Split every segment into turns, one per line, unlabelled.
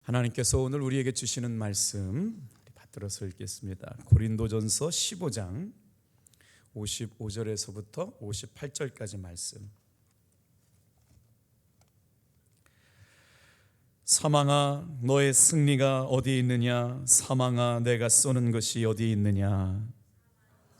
하나님께서 오늘 우리에게 주시는 말씀 받들어서 읽겠습니다. 고린도전서 15장 55절에서부터 58절까지 말씀. 사망아 너의 승리가 어디 있느냐? 사망아 내가 쏘는 것이 어디 있느냐?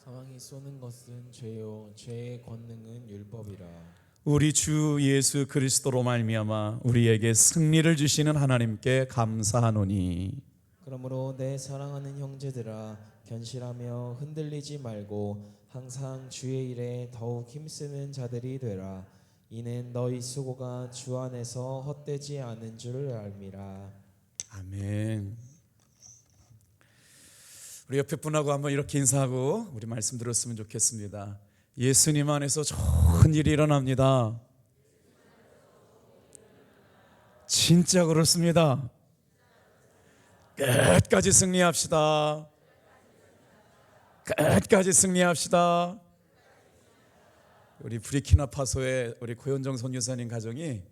사망이 쏘는 것은 죄요 죄의 권능은 율법이라.
우리 주 예수 그리스도로 말미암아 우리에게 승리를 주시는 하나님께 감사하노니.
그러므로 내 사랑하는 형제들아 견실하며 흔들리지 말고 항상 주의 일에 더욱 힘쓰는 자들이 되라. 이는 너희 수고가 주 안에서 헛되지 않은 줄 알미라.
아멘. 우리 옆에 분하고 한번 이렇게 인사하고 우리 말씀 들었으면 좋겠습니다. 예수님 안에서 좋은 일이 일어납니다. 진짜 그렇습니다. 끝까지 승리합시다. 끝까지 승리합시다. 우리 부르키나파소의 우리 고현정 선교사님 가정이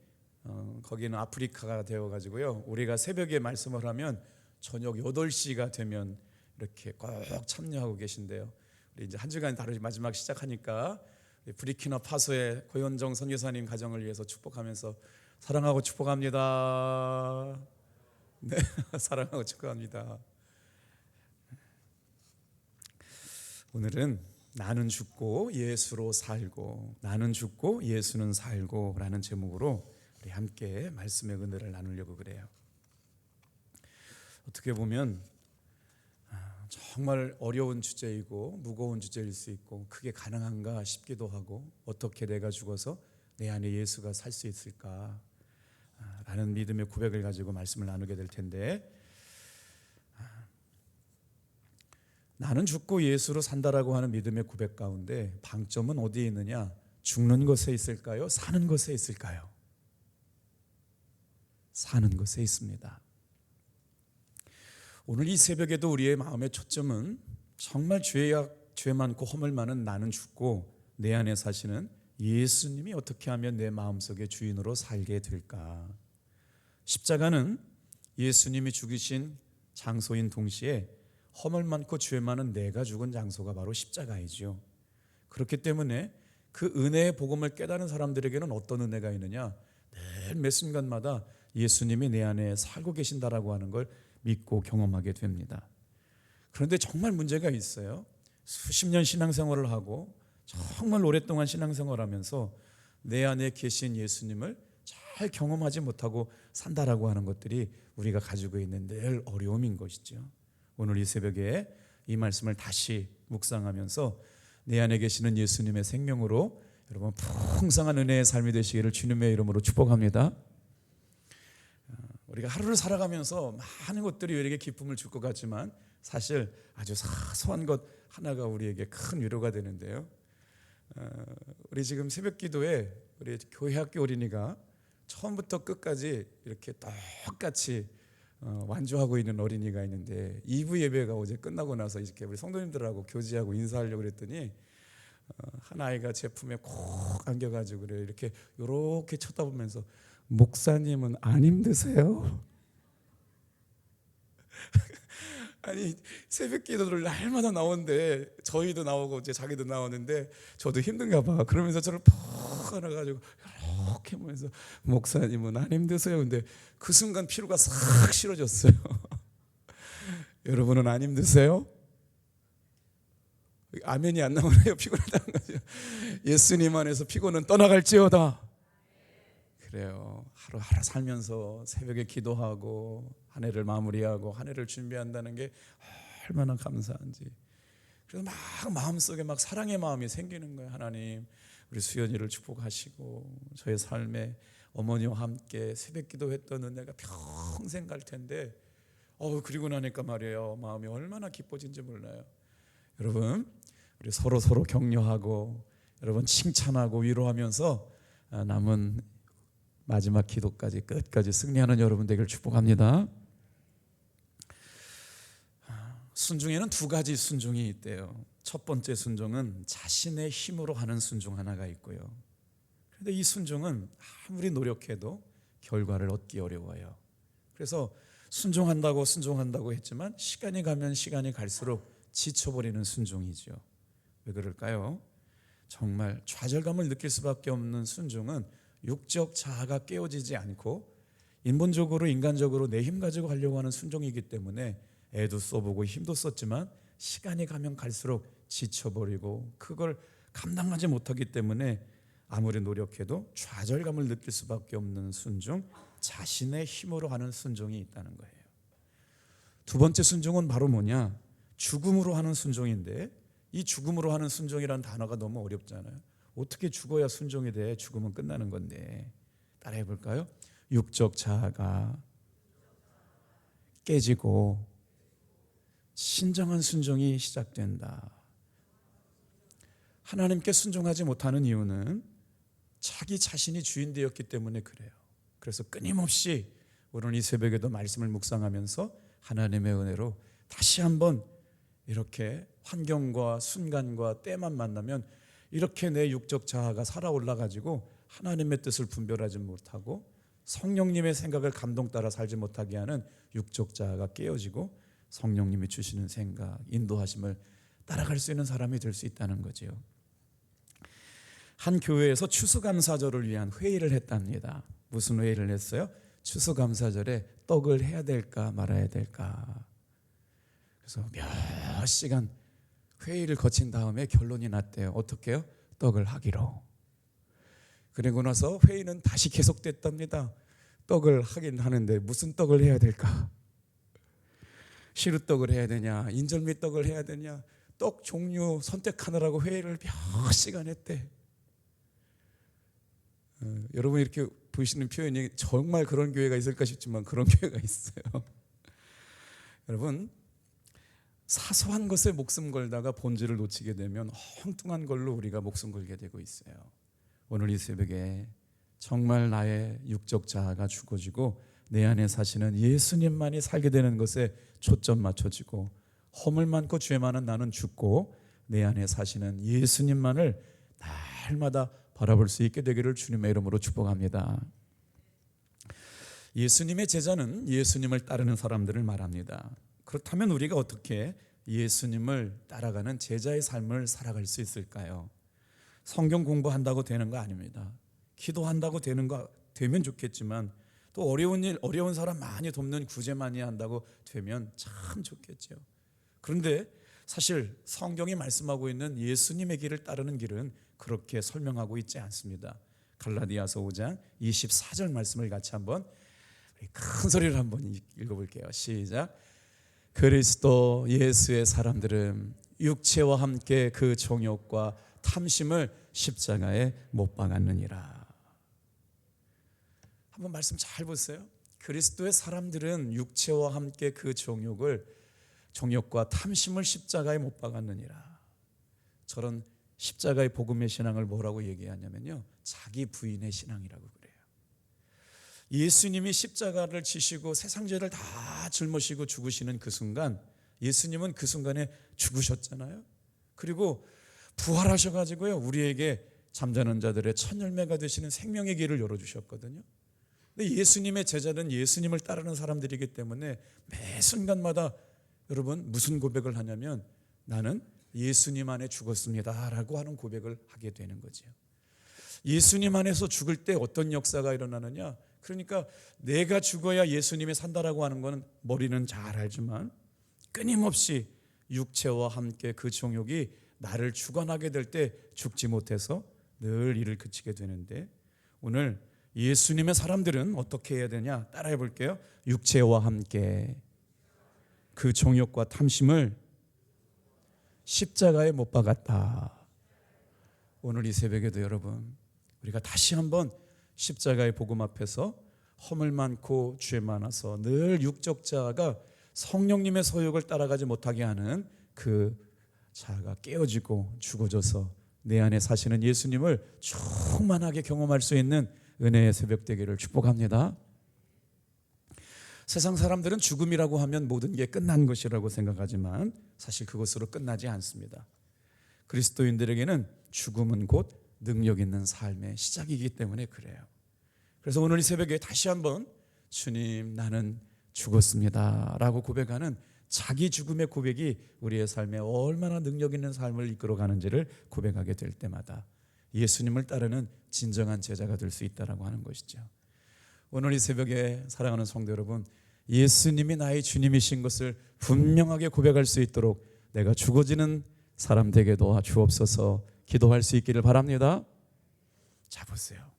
거기는 아프리카가 되어가지고요, 우리가 새벽에 말씀을 하면 저녁 8시가 되면 이렇게 꼭 참여하고 계신데요. 우리 이제 한 주간 다르게 마지막 시작하니까 부르키나파소의 고현정 선교사님 가정을 위해서 축복하면서 사랑하고 축복합니다. 네, 사랑하고 축복합니다. 오늘은 나는 죽고 예수로 살고, 나는 죽고 예수는 살고 라는 제목으로 우리 함께 말씀의 은혜를 나누려고 그래요. 어떻게 보면 정말 어려운 주제이고 무거운 주제일 수 있고, 그게 가능한가 싶기도 하고, 어떻게 내가 죽어서 내 안에 예수가 살 수 있을까 라는 믿음의 고백을 가지고 말씀을 나누게 될 텐데, 나는 죽고 예수로 산다라고 하는 믿음의 고백 가운데 방점은 어디에 있느냐? 죽는 것에 있을까요? 사는 것에 있을까요? 사는 것에 있습니다. 오늘 이 새벽에도 우리의 마음의 초점은 정말 죄 많고 허물 많은 나는 죽고 내 안에 사시는 예수님이 어떻게 하면 내 마음속의 주인으로 살게 될까? 십자가는 예수님이 죽으신 장소인 동시에 허물 많고 죄 많은 내가 죽은 장소가 바로 십자가이죠. 그렇기 때문에 그 은혜의 복음을 깨달은 사람들에게는 어떤 은혜가 있느냐? 늘 매 순간마다 예수님이 내 안에 살고 계신다라고 하는 걸 믿고 경험하게 됩니다. 그런데 정말 문제가 있어요. 수십 년 신앙생활을 하고 정말 오랫동안 신앙생활하면서 내 안에 계신 예수님을 잘 경험하지 못하고 산다라고 하는 것들이 우리가 가지고 있는 늘 어려움인 것이죠. 오늘 이 새벽에 이 말씀을 다시 묵상하면서 내 안에 계시는 예수님의 생명으로 여러분 풍성한 은혜의 삶이 되시기를 주님의 이름으로 축복합니다. 우리가 하루를 살아가면서 많은 것들이 우리에게 기쁨을 줄 것 같지만 사실 아주 사소한 것 하나가 우리에게 큰 위로가 되는데요. 우리 지금 새벽 기도에 우리 교회 학교 어린이가 처음부터 끝까지 이렇게 똑같이 완주하고 있는 어린이가 있는데, 2부 예배가 어제 끝나고 나서 이렇게 우리 성도님들하고 교제하고 인사하려고 그랬더니 한 아이가 제 품에 콕 안겨가지고 그래 이렇게 쳐다보면서 목사님은 안 힘드세요? 아니 새벽 기도를 날마다 나오는데 저희도 나오고 이제 자기도 나오는데 저도 힘든가 봐. 그러면서 저를 푹 안아가지고 이렇게 보면서 목사님은 안 힘드세요? 근데 그 순간 피로가 싹 실어졌어요. 여러분은 안 힘드세요? 아멘이 안 나오네요. 피곤하다는 거죠. 예수님 안에서 피곤은 떠나갈지어다. 그래요. 하루하루 살면서 새벽에 기도하고 한 해를 마무리하고 한 해를 준비한다는 게 얼마나 감사한지. 그래서 막 마음속에 막 사랑의 마음이 생기는 거예요. 하나님, 우리 수연이를 축복하시고 저의 삶에 어머니와 함께 새벽 기도했던 은혜가 평생 갈 텐데 그리고 나니까 말이에요, 마음이 얼마나 기뻐진지 몰라요. 여러분, 우리 서로 격려하고 여러분 칭찬하고 위로하면서 남은 마지막 기도까지 끝까지 승리하는 여러분 되기를 축복합니다. 순종에는 두 가지 순종이 있대요. 첫 번째 순종은 자신의 힘으로 하는 순종 하나가 있고요. 그런데 이 순종은 아무리 노력해도 결과를 얻기 어려워요. 그래서 순종한다고 했지만 시간이 가면 시간이 갈수록 지쳐버리는 순종이죠. 왜 그럴까요? 정말 좌절감을 느낄 수밖에 없는 순종은 육적 자아가 깨어지지 않고 인본적으로 인간적으로 내 힘 가지고 하려고 하는 순종이기 때문에 애도 써보고 힘도 썼지만 시간이 가면 갈수록 지쳐버리고 그걸 감당하지 못하기 때문에 아무리 노력해도 좌절감을 느낄 수밖에 없는 순종, 자신의 힘으로 하는 순종이 있다는 거예요. 두 번째 순종은 바로 뭐냐? 죽음으로 하는 순종인데, 이 죽음으로 하는 순종이라는 단어가 너무 어렵잖아요. 어떻게 죽어야 순종이 돼? 죽으면 끝나는 건데. 따라해 볼까요? 육적 자아가 깨지고 신정한 순종이 시작된다. 하나님께 순종하지 못하는 이유는 자기 자신이 주인 되었기 때문에 그래요. 그래서 끊임없이 오늘 이 새벽에도 말씀을 묵상하면서 하나님의 은혜로 다시 한번 이렇게 환경과 순간과 때만 만나면 이렇게 내 육적 자아가 살아 올라가지고 하나님의 뜻을 분별하지 못하고 성령님의 생각을 감동 따라 살지 못하게 하는 육적 자아가 깨어지고 성령님이 주시는 생각, 인도하심을 따라갈 수 있는 사람이 될 수 있다는 거죠. 한 교회에서 추수감사절을 위한 회의를 했답니다. 무슨 회의를 했어요? 추수감사절에 떡을 해야 될까 말아야 될까. 그래서 몇 시간 회의를 거친 다음에 결론이 났대요. 어떻게 해요? 떡을 하기로. 그리고 나서 회의는 다시 계속됐답니다. 떡을 하긴 하는데 무슨 떡을 해야 될까? 시루떡을 해야 되냐, 인절미떡을 해야 되냐, 떡 종류 선택하느라고 회의를 몇 시간 했대. 여러분 이렇게 보시는 표현이 정말 그런 교회가 있을까 싶지만 그런 교회가 있어요. 여러분 사소한 것에 목숨 걸다가 본질을 놓치게 되면 엉뚱한 걸로 우리가 목숨 걸게 되고 있어요. 오늘 이 새벽에 정말 나의 육적 자아가 죽어지고 내 안에 사시는 예수님만이 살게 되는 것에 초점 맞춰지고 허물 많고 죄 많은 나는 죽고 내 안에 사시는 예수님만을 날마다 바라볼 수 있게 되기를 주님의 이름으로 축복합니다. 예수님의 제자는 예수님을 따르는 사람들을 말합니다. 그렇다면 우리가 어떻게 예수님을 따라가는 제자의 삶을 살아갈 수 있을까요? 성경 공부한다고 되는 거 아닙니다. 기도한다고 되면 좋겠지만 또 어려운 사람 많이 돕는 구제 많이 한다고 되면 참 좋겠죠. 그런데 사실 성경이 말씀하고 있는 예수님의 길을 따르는 길은 그렇게 설명하고 있지 않습니다. 갈라디아서 5장 24절 말씀을 같이 한번 큰 소리로 한번 읽어볼게요. 시작. 그리스도 예수의 사람들은 육체와 함께 그 정욕과 탐심을 십자가에 못 박았느니라. 한번 말씀 잘 보세요. 그리스도의 사람들은 육체와 함께 그 정욕과 탐심을 십자가에 못 박았느니라. 저런 십자가의 복음의 신앙을 뭐라고 얘기하냐면요, 자기 부인의 신앙이라고 그래요. 예수님이 십자가를 지시고 세상 죄를 다 짊어지고 죽으시는 그 순간, 예수님은 그 순간에 죽으셨잖아요. 그리고 부활하셔가지고요, 우리에게 잠자는 자들의 첫 열매가 되시는 생명의 길을 열어주셨거든요. 근데 예수님의 제자는 예수님을 따르는 사람들이기 때문에 매 순간마다 여러분 무슨 고백을 하냐면 나는 예수님 안에 죽었습니다 라고 하는 고백을 하게 되는 거죠. 예수님 안에서 죽을 때 어떤 역사가 일어나느냐, 그러니까 내가 죽어야 예수님이 산다라고 하는 건 머리는 잘 알지만 끊임없이 육체와 함께 그 정욕이 나를 주관하게 될 때 죽지 못해서 늘 이를 그치게 되는데, 오늘 예수님의 사람들은 어떻게 해야 되냐 따라해 볼게요. 육체와 함께 그 정욕과 탐심을 십자가에 못 박았다. 오늘 이 새벽에도 여러분 우리가 다시 한번 십자가의 복음 앞에서 허물 많고 죄 많아서 늘 육적 자아가 성령님의 소욕을 따라가지 못하게 하는 그 자아가 깨어지고 죽어져서 내 안에 사시는 예수님을 충만하게 경험할 수 있는 은혜의 새벽 되기를 축복합니다. 세상 사람들은 죽음이라고 하면 모든 게 끝난 것이라고 생각하지만 사실 그것으로 끝나지 않습니다. 그리스도인들에게는 죽음은 곧 능력 있는 삶의 시작이기 때문에 그래요. 그래서 오늘 이 새벽에 다시 한번 주님, 나는 죽었습니다 라고 고백하는 자기 죽음의 고백이 우리의 삶에 얼마나 능력 있는 삶을 이끌어가는지를 고백하게 될 때마다 예수님을 따르는 진정한 제자가 될 수 있다라고 하는 것이죠. 오늘 이 새벽에 사랑하는 성도 여러분, 예수님이 나의 주님이신 것을 분명하게 고백할 수 있도록 내가 죽어지는 사람 되게 도와 주옵소서 기도할 수 있기를 바랍니다. 자, 보세요.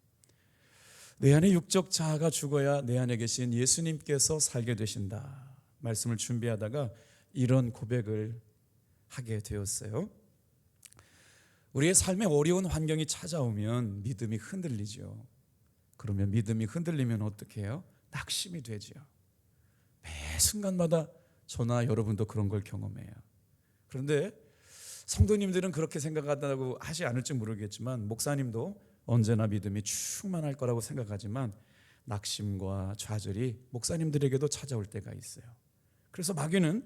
내 안에 육적 자아가 죽어야 내 안에 계신 예수님께서 살게 되신다 말씀을 준비하다가 이런 고백을 하게 되었어요. 우리의 삶에 어려운 환경이 찾아오면 믿음이 흔들리죠. 그러면 믿음이 흔들리면 어떻게 해요? 낙심이 되죠. 매 순간마다 저나 여러분도 그런 걸 경험해요. 그런데 성도님들은 그렇게 생각한다고 하지 않을지 모르겠지만 목사님도 언제나 믿음이 충만할 거라고 생각하지만 낙심과 좌절이 목사님들에게도 찾아올 때가 있어요. 그래서 마귀는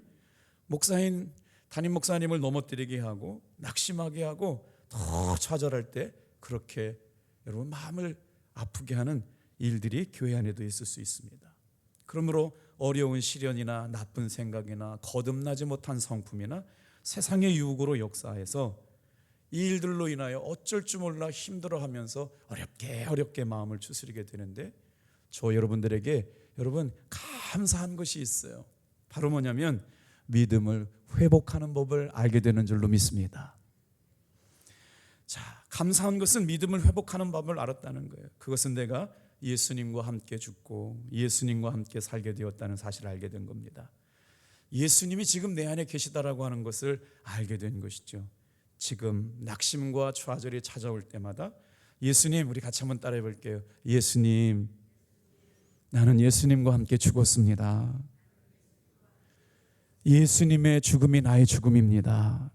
담임 목사님을 넘어뜨리게 하고 낙심하게 하고 더 좌절할 때 그렇게 여러분 마음을 아프게 하는 일들이 교회 안에도 있을 수 있습니다. 그러므로 어려운 시련이나 나쁜 생각이나 거듭나지 못한 성품이나 세상의 유혹으로 역사해서 이 일들로 인하여 어쩔 줄 몰라 힘들어하면서 어렵게 마음을 추스리게 되는데 저 여러분들에게 여러분 감사한 것이 있어요. 바로 뭐냐면 믿음을 회복하는 법을 알게 되는 줄로 믿습니다. 자, 감사한 것은 믿음을 회복하는 법을 알았다는 거예요. 그것은 내가 예수님과 함께 죽고 예수님과 함께 살게 되었다는 사실을 알게 된 겁니다. 예수님이 지금 내 안에 계시다라고 하는 것을 알게 된 것이죠. 지금 낙심과 좌절이 찾아올 때마다 예수님, 우리 같이 한번 따라해 볼게요. 예수님, 나는 예수님과 함께 죽었습니다. 예수님의 죽음이 나의 죽음입니다.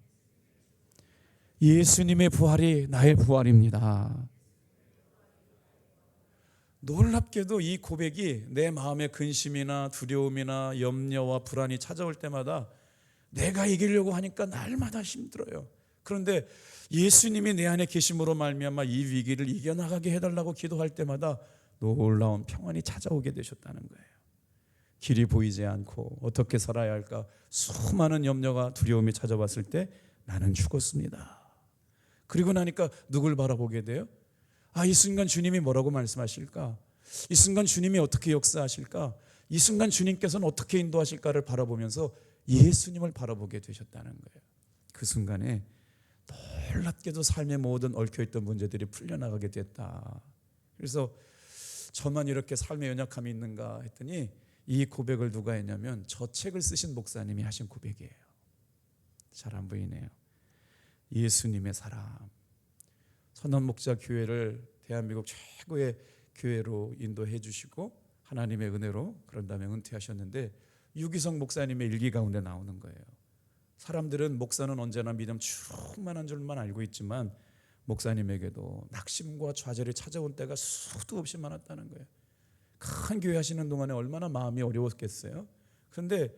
예수님의 부활이 나의 부활입니다. 놀랍게도 이 고백이 내 마음의 근심이나 두려움이나 염려와 불안이 찾아올 때마다 내가 이기려고 하니까 날마다 힘들어요. 그런데 예수님이 내 안에 계심으로 말미암아 이 위기를 이겨나가게 해달라고 기도할 때마다 놀라운 평안이 찾아오게 되셨다는 거예요. 길이 보이지 않고 어떻게 살아야 할까 수많은 염려가 두려움이 찾아왔을 때 나는 죽었습니다. 그리고 나니까 누굴 바라보게 돼요? 이 순간 주님이 뭐라고 말씀하실까? 이 순간 주님이 어떻게 역사하실까? 이 순간 주님께서는 어떻게 인도하실까를 바라보면서 예수님을 바라보게 되셨다는 거예요. 그 순간에 놀랍게도 삶의 모든 얽혀있던 문제들이 풀려나가게 됐다. 그래서 저만 이렇게 삶의 연약함이 있는가 했더니 이 고백을 누가 했냐면 저 책을 쓰신 목사님이 하신 고백이에요. 잘 안 보이네요. 예수님의 사람. 선언목자 교회를 대한민국 최고의 교회로 인도해 주시고 하나님의 은혜로 그런 다음에 은퇴하셨는데 유기성 목사님의 일기 가운데 나오는 거예요. 사람들은 목사는 언제나 믿음 충만한 줄만 알고 있지만 목사님에게도 낙심과 좌절이 찾아온 때가 수도 없이 많았다는 거예요. 큰 교회 하시는 동안에 얼마나 마음이 어려웠겠어요. 그런데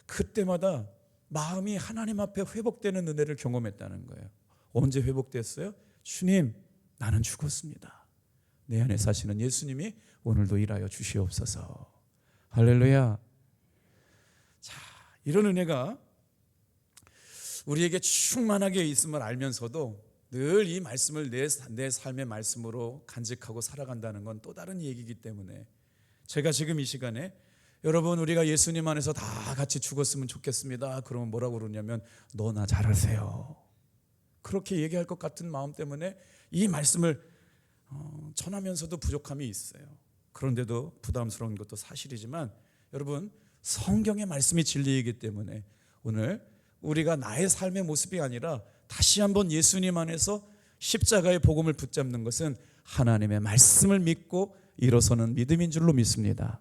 그때마다 마음이 하나님 앞에 회복되는 은혜를 경험했다는 거예요. 언제 회복됐어요? 주님, 나는 죽었습니다. 내 안에 사시는 예수님이 오늘도 일하여 주시옵소서. 할렐루야. 자, 이런 은혜가 우리에게 충만하게 있음을 알면서도 늘 이 말씀을 내 삶의 말씀으로 간직하고 살아간다는 건 또 다른 얘기이기 때문에 제가 지금 이 시간에 여러분 우리가 예수님 안에서 다 같이 죽었으면 좋겠습니다. 그러면 뭐라고 그러냐면 너나 잘하세요. 그렇게 얘기할 것 같은 마음 때문에 이 말씀을 전하면서도 부족함이 있어요. 그런데도 부담스러운 것도 사실이지만 여러분 성경의 말씀이 진리이기 때문에 오늘 우리가 나의 삶의 모습이 아니라 다시 한번 예수님 안에서 십자가의 복음을 붙잡는 것은 하나님의 말씀을 믿고 일어서는 믿음인 줄로 믿습니다.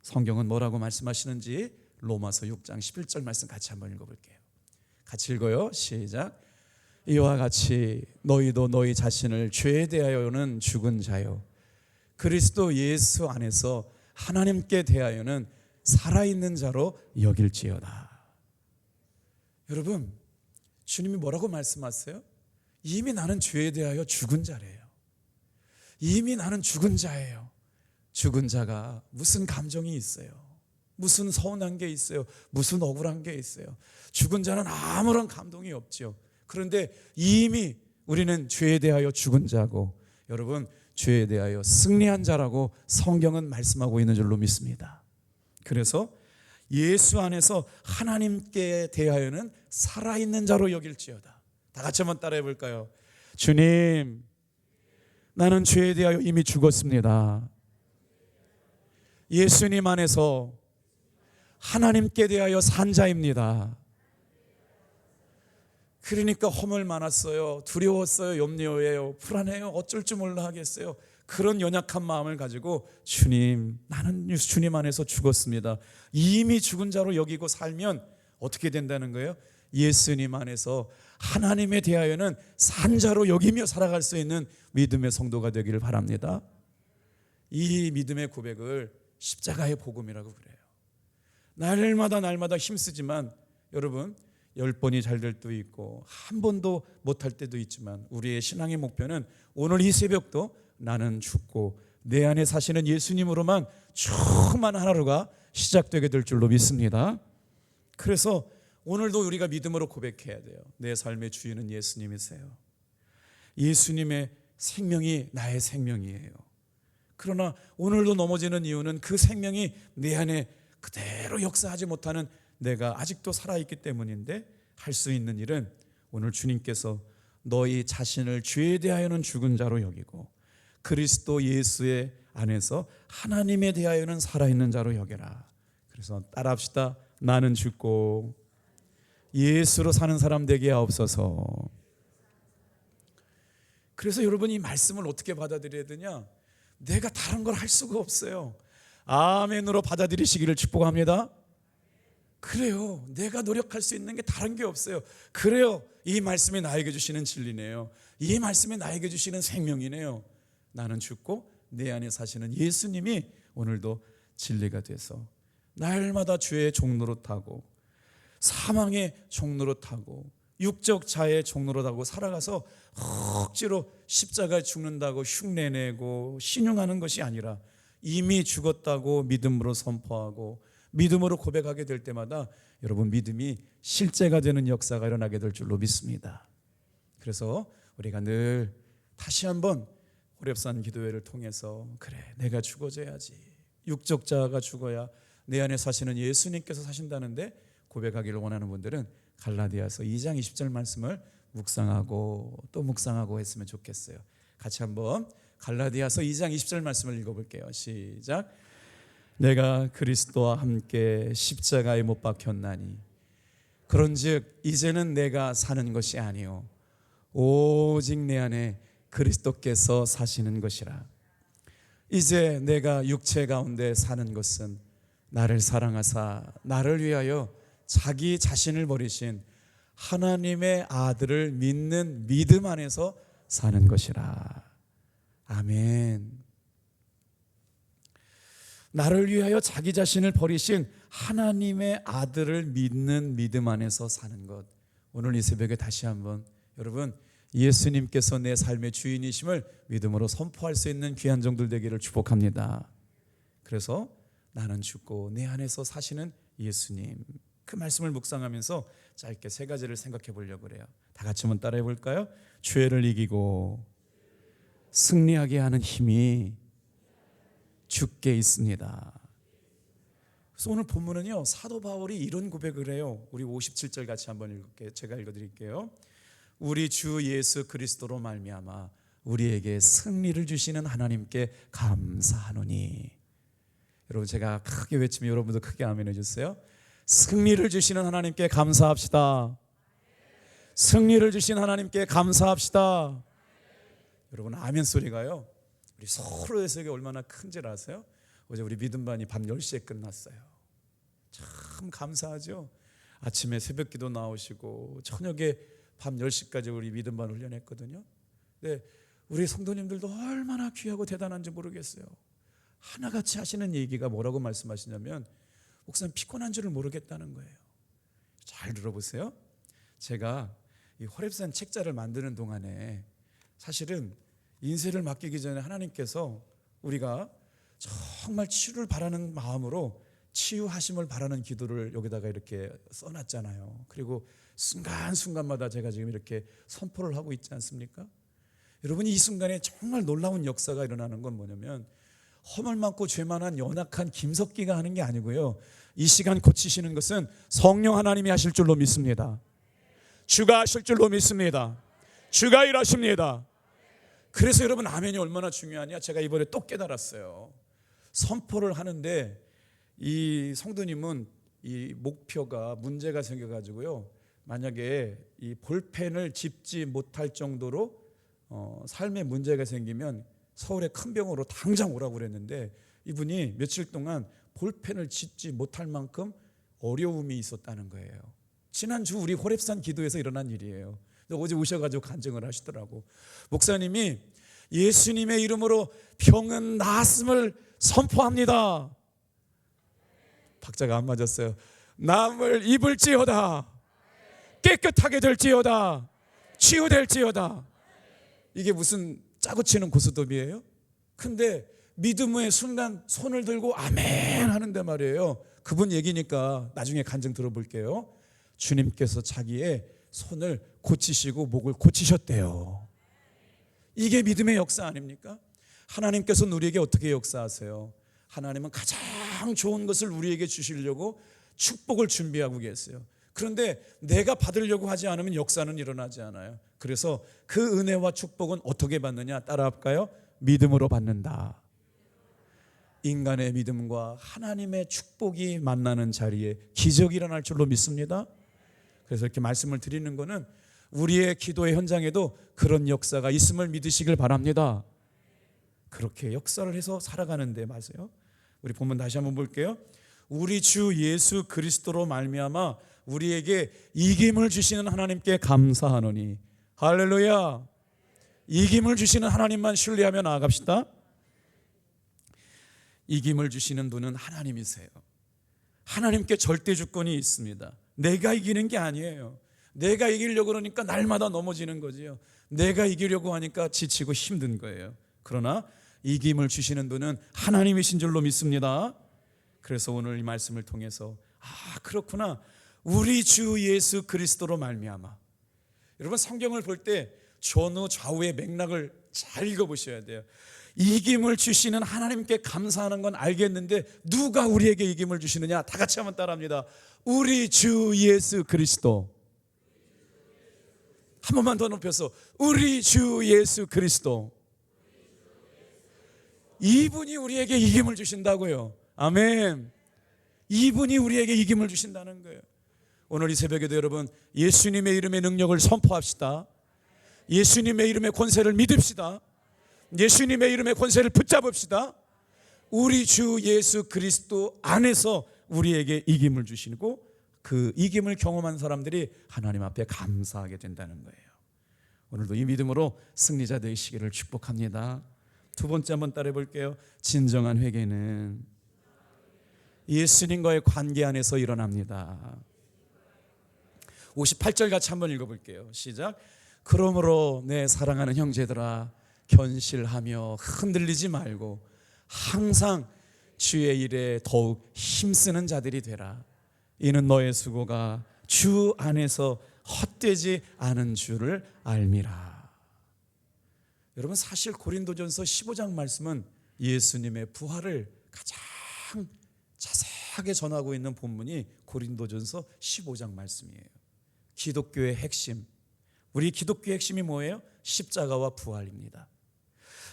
성경은 뭐라고 말씀하시는지 로마서 6장 11절 말씀 같이 한번 읽어볼게요. 같이 읽어요. 시작. 이와 같이 너희도 너희 자신을 죄에 대하여는 죽은 자요 그리스도 예수 안에서 하나님께 대하여는 살아있는 자로 여길지어다. 여러분 주님이 뭐라고 말씀하세요? 이미 나는 죄에 대하여 죽은 자래요. 이미 나는 죽은 자예요. 죽은 자가 무슨 감정이 있어요? 무슨 서운한 게 있어요? 무슨 억울한 게 있어요? 죽은 자는 아무런 감동이 없죠. 그런데 이미 우리는 죄에 대하여 죽은 자고, 여러분, 죄에 대하여 승리한 자라고 성경은 말씀하고 있는 줄로 믿습니다. 그래서 예수 안에서 하나님께 대하여는 살아있는 자로 여길지어다. 다 같이 한번 따라해 볼까요? 주님, 나는 죄에 대하여 이미 죽었습니다. 예수님 안에서 하나님께 대하여 산 자입니다. 그러니까 허물 많았어요. 두려웠어요. 염려해요. 불안해요. 어쩔 줄 몰라 하겠어요. 그런 연약한 마음을 가지고 주님, 나는 주님 안에서 죽었습니다. 이미 죽은 자로 여기고 살면 어떻게 된다는 거예요? 예수님 안에서 하나님에 대하여는 산 자로 여기며 살아갈 수 있는 믿음의 성도가 되기를 바랍니다. 이 믿음의 고백을 십자가의 복음이라고 그래요. 날마다 힘쓰지만 여러분, 10번이 잘 될 때도 있고 한 번도 못할 때도 있지만 우리의 신앙의 목표는 오늘 이 새벽도 나는 죽고 내 안에 사시는 예수님으로만 충만한 하루가 시작되게 될 줄로 믿습니다. 그래서 오늘도 우리가 믿음으로 고백해야 돼요. 내 삶의 주인은 예수님이세요. 예수님의 생명이 나의 생명이에요. 그러나 오늘도 넘어지는 이유는 그 생명이 내 안에 그대로 역사하지 못하는 내가 아직도 살아있기 때문인데, 할 수 있는 일은 오늘 주님께서 너희 자신을 죄에 대하여는 죽은 자로 여기고 그리스도 예수의 안에서 하나님에 대하여는 살아있는 자로 여겨라. 그래서 따라합시다. 나는 죽고 예수로 사는 사람 되게 하옵소서. 그래서 여러분이 이 말씀을 어떻게 받아들여야 되냐? 내가 다른 걸 할 수가 없어요. 아멘으로 받아들이시기를 축복합니다. 그래요. 내가 노력할 수 있는 게 다른 게 없어요. 그래요. 이 말씀이 나에게 주시는 진리네요. 이 말씀이 나에게 주시는 생명이네요. 나는 죽고 내 안에 사시는 예수님이 오늘도 진리가 돼서 날마다 죄의 종로로 타고 사망의 종로로 타고 육적 자의 종로로 타고 살아가서 억지로 십자가에 죽는다고 흉내내고 신용하는 것이 아니라 이미 죽었다고 믿음으로 선포하고 믿음으로 고백하게 될 때마다 여러분, 믿음이 실제가 되는 역사가 일어나게 될 줄로 믿습니다. 그래서 우리가 늘 다시 한번 호렙산 기도회를 통해서, 그래, 내가 죽어져야지, 육적 자가 죽어야 내 안에 사시는 예수님께서 사신다는데 고백하기를 원하는 분들은 갈라디아서 2장 20절 말씀을 묵상하고 또 묵상하고 했으면 좋겠어요. 같이 한번 갈라디아서 2장 20절 말씀을 읽어볼게요. 시작. 내가 그리스도와 함께 십자가에 못 박혔나니 그런즉 이제는 내가 사는 것이 아니요 오직 내 안에 그리스도께서 사시는 것이라. 이제 내가 육체 가운데 사는 것은 나를 사랑하사 나를 위하여 자기 자신을 버리신 하나님의 아들을 믿는 믿음 안에서 사는 것이라. 아멘. 나를 위하여 자기 자신을 버리신 하나님의 아들을 믿는 믿음 안에서 사는 것. 오늘 이 새벽에 다시 한번 여러분, 예수님께서 내 삶의 주인이심을 믿음으로 선포할 수 있는 귀한 종들 되기를 축복합니다. 그래서 나는 죽고 내 안에서 사시는 예수님, 그 말씀을 묵상하면서 짧게 세 가지를 생각해 보려고 그래요. 다 같이 한번 따라해 볼까요? 죄를 이기고 승리하게 하는 힘이 주께 있습니다. 그래서 오늘 본문은요, 사도 바울이 이런 고백을 해요. 우리 57절 같이 한번 읽을게요. 제가 읽어드릴게요. 우리 주 예수 그리스도로 말미암아 우리에게 승리를 주시는 하나님께 감사하노니. 여러분, 제가 크게 외치면 여러분도 크게 아멘 해주세요. 승리를 주시는 하나님께 감사합시다. 승리를 주신 하나님께 감사합시다. 여러분, 아멘 소리가요, 우리 서로의 세계 얼마나 큰지를 아세요? 어제 우리 믿음반이 밤 10시에 끝났어요. 참 감사하죠. 아침에 새벽기도 나오시고 저녁에 밤 10시까지 우리 믿음반 훈련했거든요. 근데 우리 성도님들도 얼마나 귀하고 대단한지 모르겠어요. 하나같이 하시는 얘기가 뭐라고 말씀하시냐면, 목사님 피곤한 줄을 모르겠다는 거예요. 잘 들어보세요. 제가 이 호렙산 책자를 만드는 동안에 사실은 인쇄를 맡기기 전에 하나님께서 우리가 정말 치유를 바라는 마음으로 치유하심을 바라는 기도를 여기다가 이렇게 써놨잖아요. 그리고 순간순간마다 제가 지금 이렇게 선포를 하고 있지 않습니까? 여러분, 이 순간에 정말 놀라운 역사가 일어나는 건 뭐냐면 허물 많고 죄 많은 연약한 김석기가 하는 게 아니고요, 이 시간 고치시는 것은 성령 하나님이 하실 줄로 믿습니다. 주가 하실 줄로 믿습니다. 주가 일하십니다. 그래서 여러분, 아멘이 얼마나 중요하냐, 제가 이번에 또 깨달았어요. 선포를 하는데 이 성도님은 이 목표가 문제가 생겨가지고요, 만약에 이 볼펜을 짚지 못할 정도로 삶에 문제가 생기면 서울의 큰 병원으로 당장 오라고 그랬는데, 이분이 며칠 동안 볼펜을 짚지 못할 만큼 어려움이 있었다는 거예요. 지난주 우리 호렙산 기도에서 일어난 일이에요. 어제 오셔가지고 간증을 하시더라고. 목사님이 예수님의 이름으로 병은 나았음을 선포합니다. 박자가 안 맞았어요. 남을 입을지어다, 깨끗하게 될지어다, 치유될지어다. 이게 무슨 짜고 치는 고스톱이에요? 근데 믿음의 순간 손을 들고 아멘 하는데 말이에요, 그분 얘기니까 나중에 간증 들어볼게요. 주님께서 자기의 손을 고치시고 목을 고치셨대요. 이게 믿음의 역사 아닙니까? 하나님께서는 우리에게 어떻게 역사하세요? 하나님은 가장 좋은 것을 우리에게 주시려고 축복을 준비하고 계세요. 그런데 내가 받으려고 하지 않으면 역사는 일어나지 않아요. 그래서 그 은혜와 축복은 어떻게 받느냐, 따라할까요? 믿음으로 받는다. 인간의 믿음과 하나님의 축복이 만나는 자리에 기적이 일어날 줄로 믿습니다. 그래서 이렇게 말씀을 드리는 것은 우리의 기도의 현장에도 그런 역사가 있음을 믿으시길 바랍니다. 그렇게 역사를 해서 살아가는데 맞아요. 우리 본문 다시 한번 볼게요. 우리 주 예수 그리스도로 말미암아 우리에게 이김을 주시는 하나님께 감사하노니. 할렐루야. 이김을 주시는 하나님만 신뢰하며 나아갑시다. 이김을 주시는 분은 하나님이세요. 하나님께 절대 주권이 있습니다. 내가 이기는 게 아니에요. 내가 이기려고 그러니까 날마다 넘어지는 거지요. 내가 이기려고 하니까 지치고 힘든 거예요. 그러나 이김을 주시는 분은 하나님이신 줄로 믿습니다. 그래서 오늘 이 말씀을 통해서 그렇구나, 우리 주 예수 그리스도로 말미암아. 여러분, 성경을 볼 때 전후 좌우의 맥락을 잘 읽어보셔야 돼요. 이김을 주시는 하나님께 감사하는 건 알겠는데 누가 우리에게 이김을 주시느냐? 다 같이 한번 따라합니다. 우리 주 예수 그리스도. 한 번만 더 높여서 우리 주 예수 그리스도. 이분이 우리에게 이김을 주신다고요. 아멘. 이분이 우리에게 이김을 주신다는 거예요. 오늘 이 새벽에도 여러분, 예수님의 이름의 능력을 선포합시다. 예수님의 이름의 권세를 믿읍시다. 예수님의 이름의 권세를 붙잡읍시다. 우리 주 예수 그리스도 안에서 우리에게 이김을 주시고 그 이김을 경험한 사람들이 하나님 앞에 감사하게 된다는 거예요. 오늘도 이 믿음으로 승리자 되시기를 축복합니다. 두 번째 한번 따라해 볼게요. 진정한 회개는 예수님과의 관계 안에서 일어납니다. 58절 같이 한번 읽어볼게요. 시작. 그러므로 내 사랑하는 형제들아, 견실하며 흔들리지 말고 항상 주의 일에 더욱 힘쓰는 자들이 되라. 이는 너의 수고가 주 안에서 헛되지 않은 줄을 알미라. 여러분, 사실 고린도전서 15장 말씀은 예수님의 부활을 가장 자세하게 전하고 있는 본문이 고린도전서 15장 말씀이에요. 기독교의 핵심, 우리 기독교의 핵심이 뭐예요? 십자가와 부활입니다.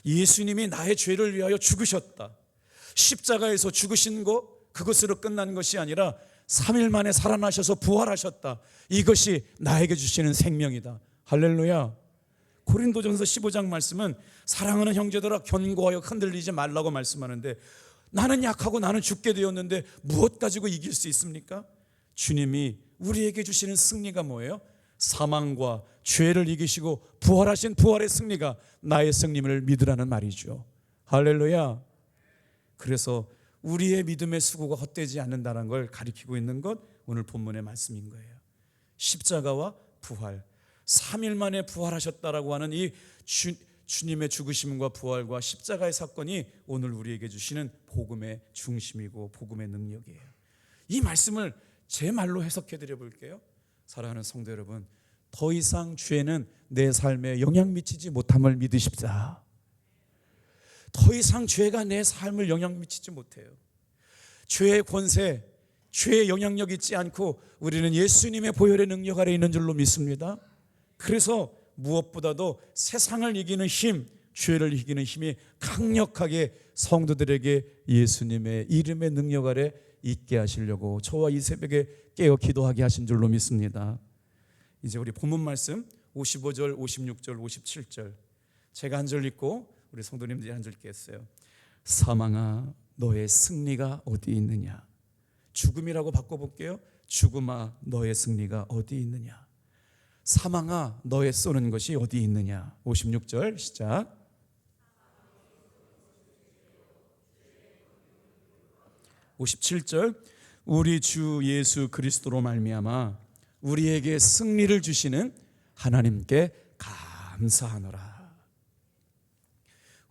예수님이 나의 죄를 위하여 죽으셨다. 십자가에서 죽으신 것, 그것으로 끝난 것이 아니라 3일 만에 살아나셔서 부활하셨다. 이것이 나에게 주시는 생명이다. 할렐루야. 고린도전서 15장 말씀은 사랑하는 형제들아, 견고하여 흔들리지 말라고 말씀하는데, 나는 약하고 나는 죽게 되었는데 무엇 가지고 이길 수 있습니까? 주님이 우리에게 주시는 승리가 뭐예요? 사망과 죄를 이기시고 부활하신 부활의 승리가 나의 승리를 믿으라는 말이죠. 할렐루야. 그래서 우리의 믿음의 수고가 헛되지 않는다는 걸 가리키고 있는 것, 오늘 본문의 말씀인 거예요. 십자가와 부활, 3일 만에 부활하셨다라고 하는 이 주님의 죽으심과 부활과 십자가의 사건이 오늘 우리에게 주시는 복음의 중심이고 복음의 능력이에요. 이 말씀을 제 말로 해석해 드려 볼게요. 사랑하는 성도 여러분, 더 이상 죄는 내 삶에 영향 미치지 못함을 믿으십사. 더 이상 죄가 내 삶을 영향 미치지 못해요. 죄의 권세, 죄의 영향력 있지 않고 우리는 예수님의 보혈의 능력 아래 있는 줄로 믿습니다. 그래서 무엇보다도 세상을 이기는 힘, 죄를 이기는 힘이 강력하게 성도들에게 예수님의 이름의 능력 아래 있게 하시려고 저와 이 새벽에 깨어 기도하게 하신 줄로 믿습니다. 이제 우리 본문 말씀 55절, 56절, 57절 제가 한 절 읽고 우리 성도님들이 한 절 읽겠어요. 사망아 너의 승리가 어디 있느냐. 죽음이라고 바꿔볼게요. 죽음아 너의 승리가 어디 있느냐. 사망아 너의 쏘는 것이 어디 있느냐. 56절 시작. (57절) 우리 주 예수 그리스도로 말미암아 우리에게 승리를 주시는 하나님께 감사하노라.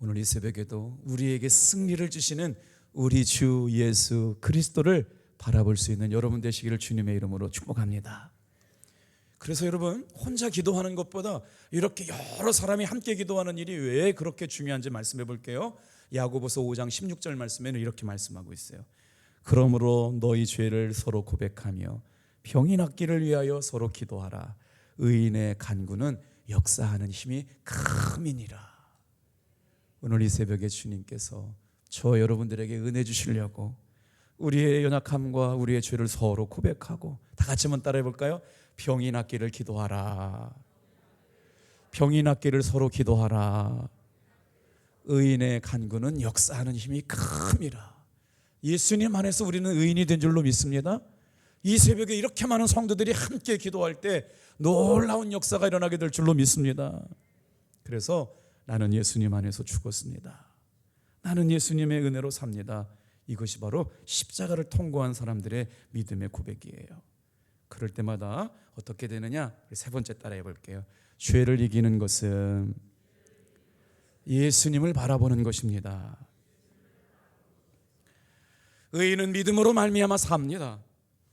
오늘 이 새벽에도 우리에게 승리를 주시는 우리 주 예수 그리스도를 바라볼 수 있는 여러분 되시기를 주님의 이름으로 축복합니다. 그래서 여러분, 혼자 기도하는 것보다 이렇게 여러 사람이 함께 기도하는 일이 왜 그렇게 중요한지 말씀해 볼게요. 야고보서 5장 16절 말씀에는 이렇게 말씀하고 있어요. 그러므로 너희 죄를 서로 고백하며 병이 낫기를 위하여 서로 기도하라. 의인의 간구는 역사하는 힘이 크미니라. 오늘 이 새벽에 주님께서 저 여러분들에게 은혜 주시려고 우리의 연약함과 우리의 죄를 서로 고백하고, 다 같이 한번 따라해 볼까요? 병이 낫기를 기도하라. 병이 낫기를 서로 기도하라. 의인의 간구는 역사하는 힘이 큽니다. 예수님 안에서 우리는 의인이 된 줄로 믿습니다. 이 새벽에 이렇게 많은 성도들이 함께 기도할 때 놀라운 역사가 일어나게 될 줄로 믿습니다. 그래서 나는 예수님 안에서 죽었습니다. 나는 예수님의 은혜로 삽니다. 이것이 바로 십자가를 통과한 사람들의 믿음의 고백이에요. 그럴 때마다 어떻게 되느냐? 세 번째 따라해 볼게요. 죄를 이기는 것은 예수님을 바라보는 것입니다. 의인은 믿음으로 말미암아 삽니다.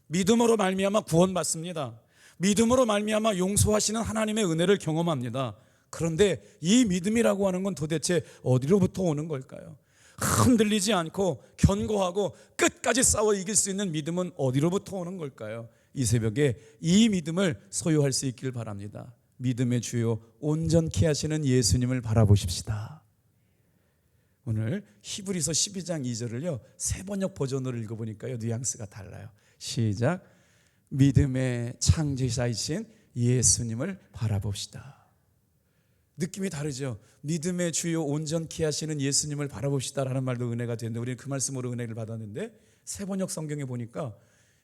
믿음으로 말미암아 구원받습니다. 믿음으로 말미암아 용서하시는 하나님의 은혜를 경험합니다. 그런데 이 믿음이라고 하는 건 도대체 어디로부터 오는 걸까요? 흔들리지 않고 견고하고 끝까지 싸워 이길 수 있는 믿음은 어디로부터 오는 걸까요? 이 새벽에 이 믿음을 소유할 수 있길 바랍니다. 믿음의 주요 온전케 하시는 예수님을 바라보십시다. 오늘 히브리서 12장 2절을요 세 번역 버전으로 읽어보니까요 뉘앙스가 달라요. 시작. 믿음의 창조자이신 예수님을 바라봅시다. 느낌이 다르죠. 믿음의 주요 온전케 하시는 예수님을 바라봅시다라는 말도 은혜가 되는데 우리는 그 말씀으로 은혜를 받았는데 세 번역 성경에 보니까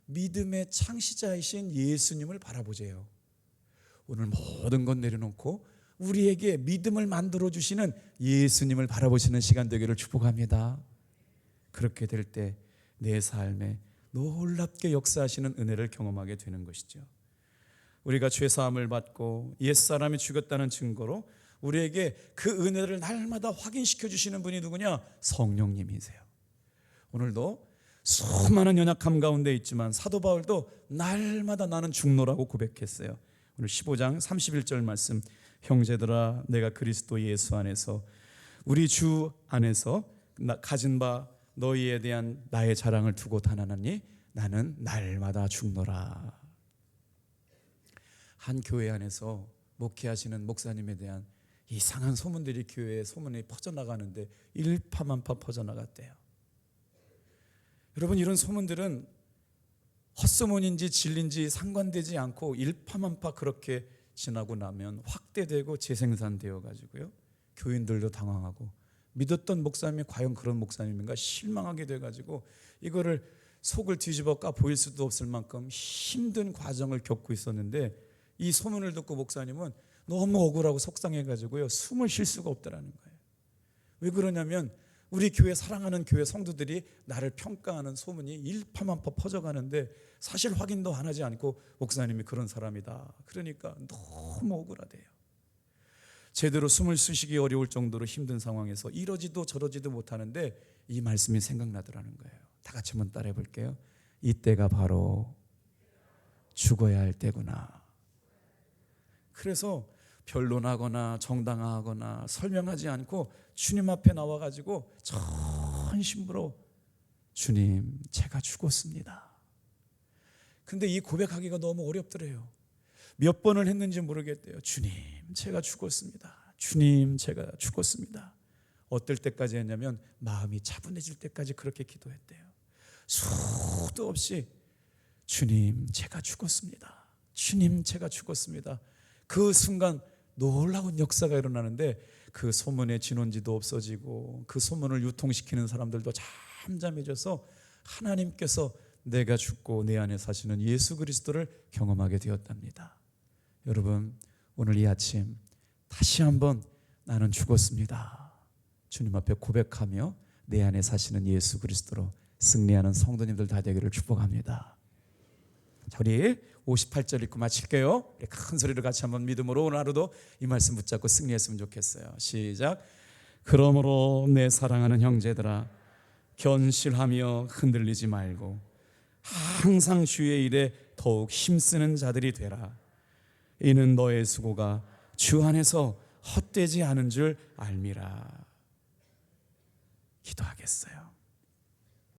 믿음의 창시자이신 예수님을 바라보세요. 오늘 모든 것 내려놓고 우리에게 믿음을 만들어주시는 예수님을 바라보시는 시간 되기를 축복합니다. 그렇게 될 때 내 삶에 놀랍게 역사하시는 은혜를 경험하게 되는 것이죠. 우리가 죄사함을 받고 옛사람이 죽었다는 증거로 우리에게 그 은혜를 날마다 확인시켜 주시는 분이 누구냐? 성령님이세요. 오늘도 수많은 연약함 가운데 있지만 사도 바울도 날마다 나는 중노라고 고백했어요. 오늘 15장 31절 말씀, 형제들아 내가 그리스도 예수 안에서 우리 주 안에서 가진 바 너희에 대한 나의 자랑을 두고 단언하니 나는 날마다 죽노라. 한 교회 안에서 목회하시는 목사님에 대한 이상한 소문들이 교회에 소문이 퍼져나가는데 일파만파 퍼져나갔대요. 여러분, 이런 소문들은 헛소문인지 진리인지 상관되지 않고 일파만파 그렇게 지나고 나면 확대되고 재생산되어 가지고요 교인들도 당황하고 믿었던 목사님이 과연 그런 목사님인가 실망하게 돼가지고 이거를 속을 뒤집어 까 보일 수도 없을 만큼 힘든 과정을 겪고 있었는데 이 소문을 듣고 목사님은 너무 억울하고 속상해가지고요 숨을 쉴 수가 없다라는 거예요. 왜 그러냐면 우리 교회 사랑하는 교회 성도들이 나를 평가하는 소문이 일파만파 퍼져가는데 사실 확인도 안 하지 않고 목사님이 그런 사람이다. 그러니까 너무 억울하대요. 제대로 숨을 쉬시기 어려울 정도로 힘든 상황에서 이러지도 저러지도 못하는데 이 말씀이 생각나더라는 거예요. 다 같이 한번 따라해 볼게요. 이때가 바로 죽어야 할 때구나. 그래서 변론하거나 정당화하거나 설명하지 않고 주님 앞에 나와가지고 전심으로 주님, 제가 죽었습니다. 근데 이 고백하기가 너무 어렵더래요. 몇 번을 했는지 모르겠대요. 주님, 제가 죽었습니다. 주님, 제가 죽었습니다. 어떨 때까지 했냐면 마음이 차분해질 때까지 그렇게 기도했대요. 수도 없이 주님, 제가 죽었습니다. 주님, 제가 죽었습니다. 그 순간 놀라운 역사가 일어나는데 그 소문의 진원지도 없어지고 그 소문을 유통시키는 사람들도 잠잠해져서 하나님께서 내가 죽고 내 안에 사시는 예수 그리스도를 경험하게 되었답니다. 여러분, 오늘 이 아침 다시 한번 나는 죽었습니다. 주님 앞에 고백하며 내 안에 사시는 예수 그리스도로 승리하는 성도님들 다 되기를 축복합니다. 자, 우리 58절 읽고 마칠게요. 큰 소리로 같이 한번 믿음으로 오늘 하루도 이 말씀 붙잡고 승리했으면 좋겠어요. 시작. 그러므로 내 사랑하는 형제들아, 견실하며 흔들리지 말고 항상 주의 일에 더욱 힘쓰는 자들이 되라. 이는 너의 수고가 주 안에서 헛되지 않은 줄 알미라. 기도하겠어요.